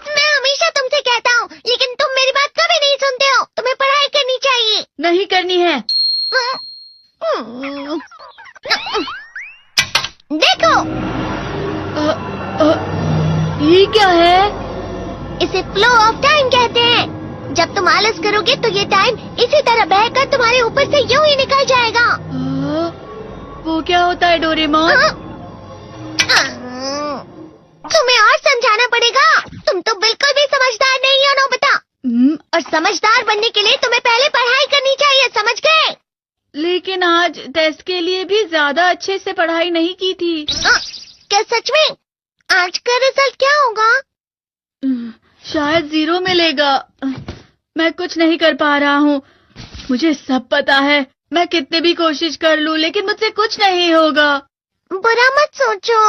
मैं हमेशा तुमसे कहता हूँ, लेकिन तुम मेरी बात कभी नहीं सुनते हो। तुम्हें पढ़ाई करनी चाहिए। नहीं करनी है। देखो, ये क्या है? इसे फ्लो ऑफ टाइम कहते हैं। जब तुम आलस करोगे तो ये टाइम इसी तरह बहकर तुम्हारे ऊपर से यूं ही निकल जाएगा। वो क्या होता है डोरेमोन? तुम्हें और समझाना पड़ेगा। तुम तो बिल्कुल भी समझदार नहीं हो नोबिता। और समझदार बनने के लिए तुम्हें पहले पढ़ाई करनी चाहिए, समझ गए? लेकिन आज टेस्ट के लिए भी ज्यादा अच्छे से पढ़ाई नहीं की थी। क्या सच में? आज का रिजल्ट क्या होगा? शायद 0 मिलेगा। मैं कुछ नहीं कर पा रहा हूँ। मुझे सब पता है। मैं कितनी भी कोशिश कर लूँ, लेकिन मुझसे कुछ नहीं होगा। बुरा मत सोचो।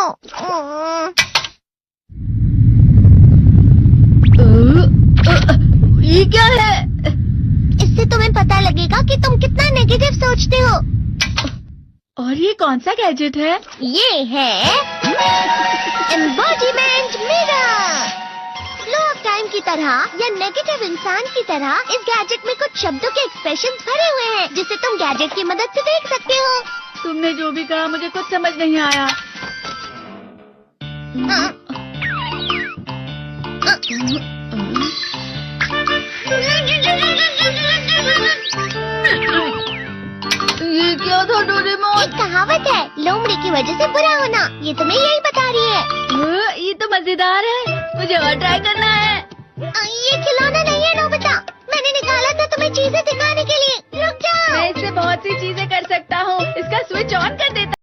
ये क्या है? इससे तुम्हें पता लगेगा कि तुम कितना नेगेटिव सोचते हो। और ये कौन सा गैजेट है? ये है embodiment mirror. Flow of time की तरह या नेगेटिव इंसान की तरह इस गैजेट में कुछ शब्दों के एक्सप्रेशंस भरे हुए हैं, जिसे तुम गैजेट की मदद से देख सकते हो। तुमने जो भी कहा मुझे कुछ समझ नहीं आया। ये क्या था डोरेमोन? एक कहावत है, लोमड़ी की वजह से बुरा होना। ये तुम्हें यही बता रही है। ये तो मजेदार है। मुझे और ट्राई करना है। ये खिलौना नहीं है नोबिता। मैंने निकाला था तुम्हें चीजें दिखाने के लिए। रुक जाओ। मैं इससे बहुत सी चीजें कर सकता हूँ। इसका स्विच ऑन कर देता।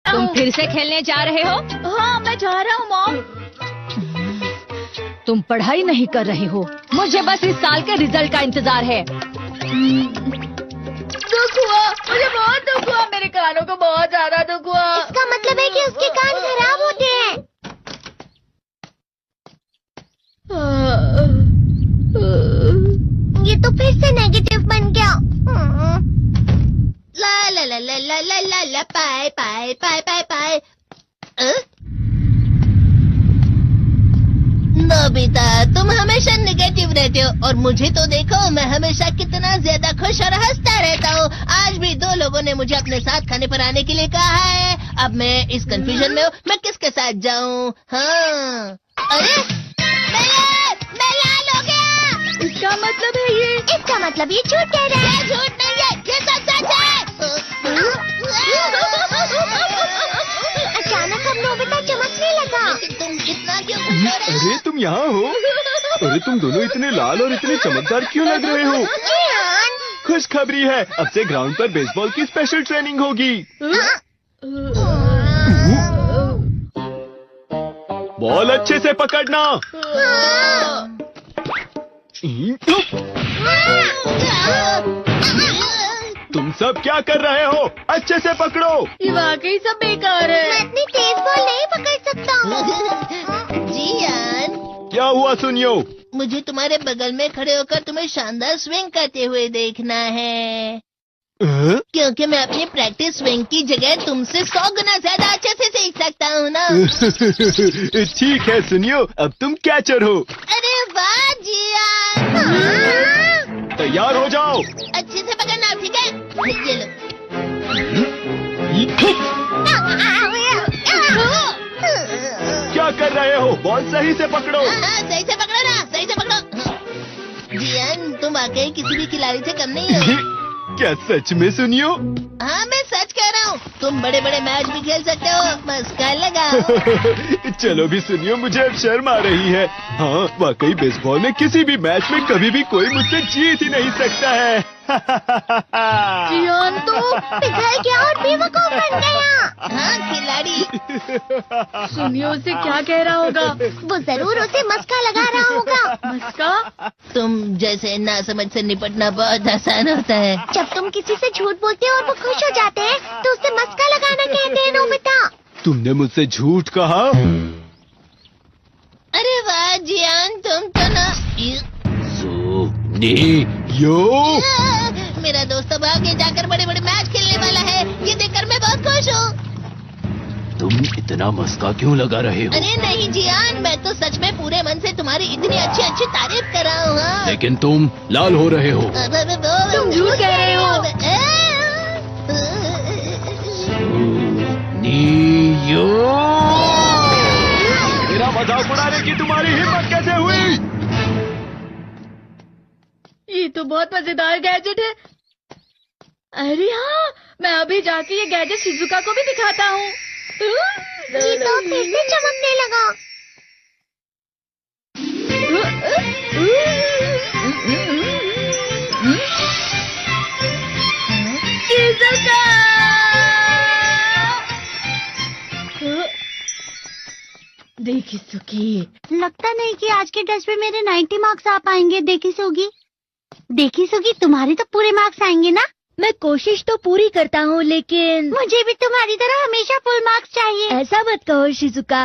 तुम फिर से खेलने जा रहे हो? हाँ, मैं जा रहा हूँ मॉम। तुम पढ़ाई नहीं कर रहे हो। मुझे बस इस साल के रिजल्ट का इंतजार है। दुख हुआ, मुझे बहुत दुख हुआ। मेरे कानों को बहुत ज्यादा दुख हुआ। इसका मतलब है कि उसके कान खराब होते हैं। ये तो फिर से नेगेटिव बन गया। ला ला ला ला ला ला ला ला पाए पाए पाए पाए पाए। नोबिता, तुम हमेशा नेगेटिव रहते हो और मुझे तो देखो, मैं हमेशा कितना ज्यादा खुश और हंसता रहता हूँ। आज भी 2 लोगों ने मुझे अपने साथ खाने पर आने के लिए कहा है। अब मैं इस कंफ्यूजन में हूँ, मैं किसके साथ जाऊँ? हाँ, अरे मैं लाल हो गया। इसका मतलब है ये? इसका मतलब ये झूठ कह रहा है। झूठ नहीं है, ये सच है। अचानक अब नोबिता चमकने लगा। तुम इतना क्यों खुश हो रहे हो? अरे तुम यहाँ हो? अरे तुम दोनों इतने लाल और इतने चमकदार क्यों लग रहे हो? खुशखबरी है, अब से ग्राउंड पर बेसबॉल की स्पेशल ट्रेनिंग होगी। बॉल अच्छे से पकड़ना। तुम सब क्या कर रहे हो? अच्छे से पकड़ो। ये वाकई सब बेकार है। मैं इतनी तेज बॉल नहीं पकड़ सकता हूँ। जियान, क्या हुआ सुनियो? मुझे तुम्हारे बगल में खड़े होकर तुम्हें शानदार स्विंग करते हुए देखना है। क्योंकि मैं अपनी प्रैक्टिस स्विंग की जगह तुमसे 100 गुना ज्यादा अच्छे से सीख सकता हूँ ना। ठीक है सुनियो, अब तुम कैचर हो। अरे वाह जियान। तैयार हो जाओ। अच्छे से पकड़ना, ठीक है? ये लो। क्या कर रहे हो? बॉल सही से पकड़ो। सही से पकड़ो ना, सही से पकड़ो। जियान, तुम वाकई किसी भी खिलाड़ी से कम नहीं हो। क्या सच में सुनियो? हाँ, मैं सच कह रहा हूँ। तुम बड़े बड़े मैच भी खेल सकते हो। मस्का लगाओ। चलो भी सुनियो, मुझे अब शर्म आ रही है। हाँ, वाकई बेसबॉल में किसी भी मैच में कभी भी कोई मुझसे जीत ही नहीं सकता है। जियान तो पिघल गया और बेवकूफ बन गया। हाँ, खिलाड़ी। सुनियो उसे क्या कह रहा होगा? वो जरूर उसे मस्का लगा रहा होगा। मस्का? तुम जैसे नासमझ से निपटना बहुत आसान होता है। जब तुम किसी से झूठ बोलते हो और वो खुश हो जाते हैं, तो उसे मस्का लगाना कहते हैं नोबिता। तुमने मुझसे झूठ कहा? अरे वाह जियान, तुम तो ना। यो मेरा दोस्त अब आगे जाकर बड़े बड़े मैच खेलने वाला है। ये देखकर मैं बहुत खुश हूँ। तुम इतना मस्का क्यों लगा रहे हो? अरे नहीं जियान, मैं तो सच में पूरे मन से तुम्हारी इतनी अच्छी अच्छी तारीफ कर रहा हूँ। हाँ। लेकिन तुम लाल हो रहे हो। तुम झूठ कह रहे हो। मेरा मजाक उड़ाने की तुम्हारी हिम्मत कैसे हुई? ये तो बहुत मजेदार गैजेट है। अरे हाँ, मैं अभी जाके ये गैजेट शिजुका को भी दिखाता हूँ। ये तो फिर से चमकने लगा। शिजुका! देखी सुकी, लगता नहीं कि आज के टेस्ट में मेरे 90 मार्क्स आ पाएंगे। देखी सोगी तुम्हारे तो पूरे मार्क्स आएंगे ना? मैं कोशिश तो पूरी करता हूँ, लेकिन मुझे भी तुम्हारी तरह हमेशा फुल मार्क्स चाहिए। ऐसा मत कहो शिजुका।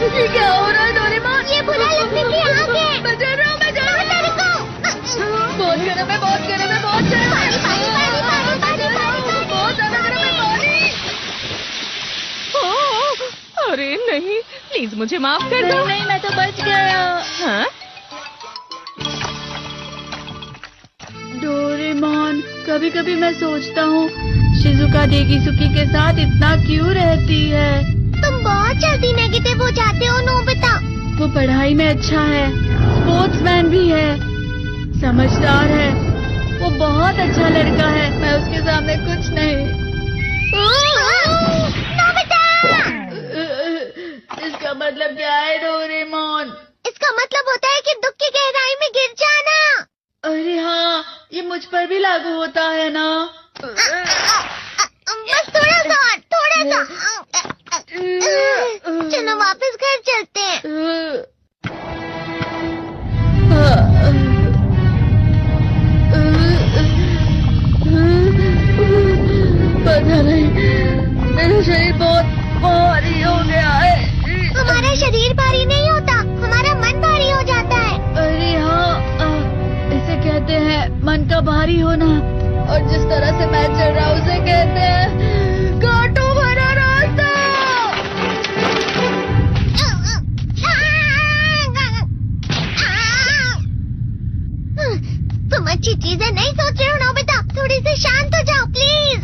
ये क्या हो रहा है डोरेमोन? ये बुरा लगने की आग है। मैं डर रहा हूँ, मैं डर रहा हूँ। बहुत गर्म है, बहुत गर्म है, बहुत गर्म है। बहुत ज्यादा गर्म है पानी। अरे नहीं, प्लीज मुझे माफ कर दो। नहीं, मैं तो बच गया। हाँ? डोरेमोन, कभी कभी मैं सोचता हूँ शिजुका डेकिसुकी के साथ इतना क्यों रहती है। तुम बहुत जल्दी नेगेटिव हो जाते हो नोबिता। वो पढ़ाई में अच्छा है, स्पोर्ट्समैन भी है, समझदार है, वो बहुत अच्छा लड़का है। मैं उसके सामने कुछ नहीं। नोबिता! इसका मतलब क्या है डोरेमोन? इसका मतलब होता है कि दुख की गहराई में गिर जाना। अरे हाँ, ये मुझ पर भी लागू होता है ना। बस थोड़ा सा। चलो वापस घर चलते हैं। पता नहीं, मेरा शरीर बहुत भारी हो गया है। हमारा शरीर भारी नहीं होता, हमारा मन भारी हो जाता है। अरे हाँ, इसे कहते हैं मन का भारी होना। और जिस तरह से मैं चल रहा हूँ उसे कहते हैं कांटों भरा रास्ता। तुम अच्छी चीजें नहीं सोच रहे हो नोबिता। थोड़ी सी शांत हो जाओ प्लीज।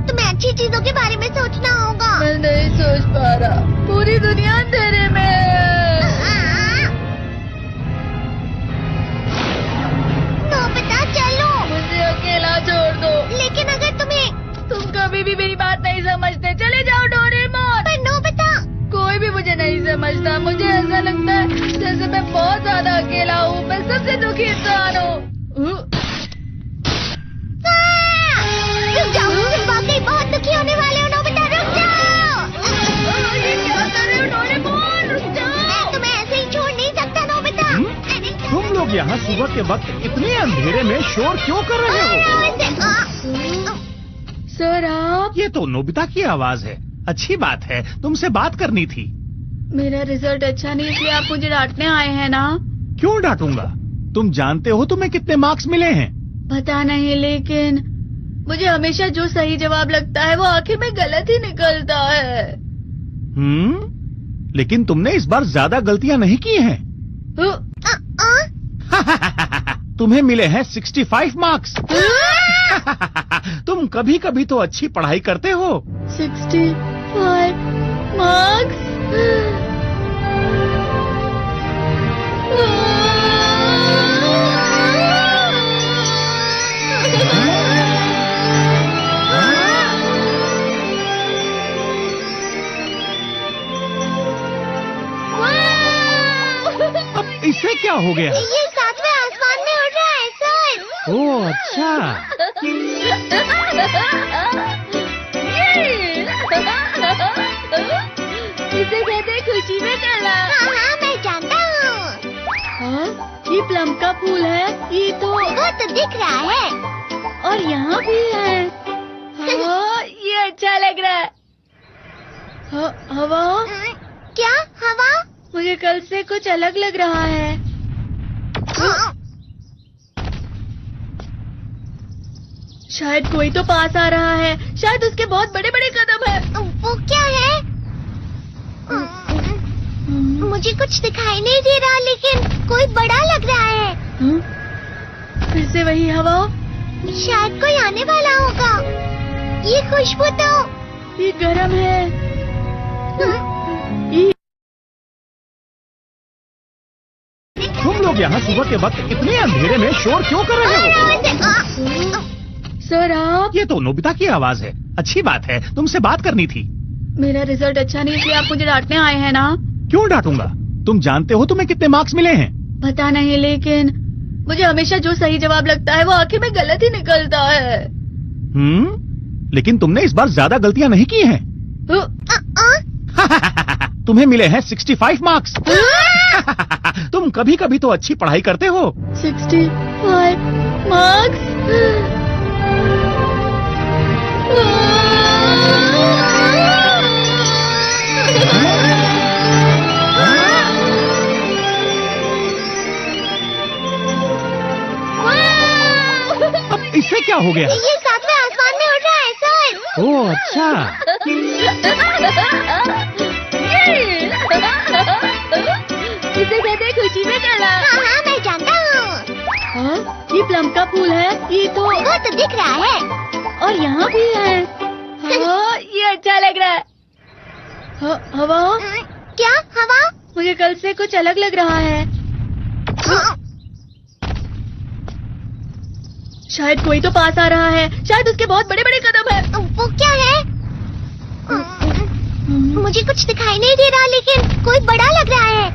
तुम्हें अच्छी चीजों के बारे में सोचना होगा। मैं नहीं सोच पा रहा, पूरी दुनिया अंधेरे में है। नोबिता चलो। मुझे अकेला छोड़ दो। लेकिन अगर तुम कभी भी मेरी बात नहीं समझते। चले जाओ डोरेमोन। पर नोबिता। कोई भी मुझे नहीं समझता। मुझे ऐसा लगता है जैसे मैं बहुत ज्यादा अकेला हूँ। मैं सबसे दुखी इंसान हूँ। रुक जाओ, तुम वाकई बहुत दुखी होने वाले हो नोबिता। रुक जाओ। ये क्या कर रहे हो डोरेमोन? रुक जाओ। मैं तुम्हें ऐसे ही छोड़ नहीं सकता नोबिता। तुम लोग यहाँ सुबह के वक्त इतने अंधेरे में शोर क्यों कर रहे हो? सर आप? ये तो नोबिता की आवाज है। अच्छी बात है, तुमसे बात करनी थी। मेरा रिजल्ट अच्छा नहीं, इसलिए आप मुझे डांटने आए हैं ना? क्यों डांटूंगा? तुम जानते हो तुम्हें कितने मार्क्स मिले हैं? पता नहीं, लेकिन मुझे हमेशा जो सही जवाब लगता है वो आखिर में गलत ही निकलता है। लेकिन तुमने इस बार ज्यादा गलतियां नहीं की हैं। तुम्हें मिले हैं 65 मार्क्स। तुम कभी कभी तो अच्छी पढ़ाई करते हो। 65 मार्क्स? अब इससे क्या हो गया? ये सातवें आसमान में उड़ रहा है सर। ओह अच्छा। इसे कहते हैं खुशी में चला। हाँ मैं जानता हूँ। हाँ, ये प्लम का फूल है। ये तो वो तो दिख रहा है। और यहाँ भी है। हाँ, ये अच्छा लग रहा है। हवा? क्या हवा? मुझे कल से कुछ अलग लग रहा है। शायद कोई तो पास आ रहा है। शायद उसके बहुत बड़े बड़े कदम है। वो क्या है? मुझे कुछ दिखाई नहीं दे रहा, लेकिन कोई बड़ा लग रहा है। फिर से वही हवा। शायद कोई आने वाला होगा। ये खुशबू तो ये गरम है। तुम लोग यहाँ सुबह के वक्त इतने अंधेरे में शोर क्यों कर रहे हो? सर आप, ये तो नोबिता की आवाज है। अच्छी बात है, तुमसे बात करनी थी। मेरा रिजल्ट अच्छा नहीं इसलिए आप मुझे डांटने आए हैं ना? क्यों डांटूंगा? तुम जानते हो तुम्हें कितने मार्क्स मिले हैं? पता नहीं, लेकिन मुझे हमेशा जो सही जवाब लगता है वो आखिर में गलत ही निकलता है। लेकिन तुमने इस बार ज्यादा गलतियां नहीं की हैं। तुम्हें मिले हैं 65 मार्क्स। तुम कभी कभी तो अच्छी पढ़ाई करते हो। 65 मार्क्स। अब इससे क्या हो गया? ये सातवें आसमान में उड़ रहा है सर। ओह अच्छा। इसे कहते हैं खुशी में करना। हाँ, मैं जानता हूँ। ये प्लम का फूल है। ये तो वो तो दिख रहा है। और यहाँ भी है। हाँ, ये अच्छा लग रहा है। हवा? क्या हवा? मुझे कल से कुछ अलग लग रहा है। शायद कोई तो पास आ रहा है। शायद उसके बहुत बड़े बड़े कदम है। वो क्या है? मुझे कुछ दिखाई नहीं दे रहा, लेकिन कोई बड़ा लग रहा है।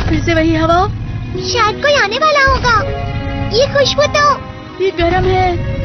फिर से वही हवा। शायद कोई आने वाला होगा। ये खुशबू तो ये गरम है।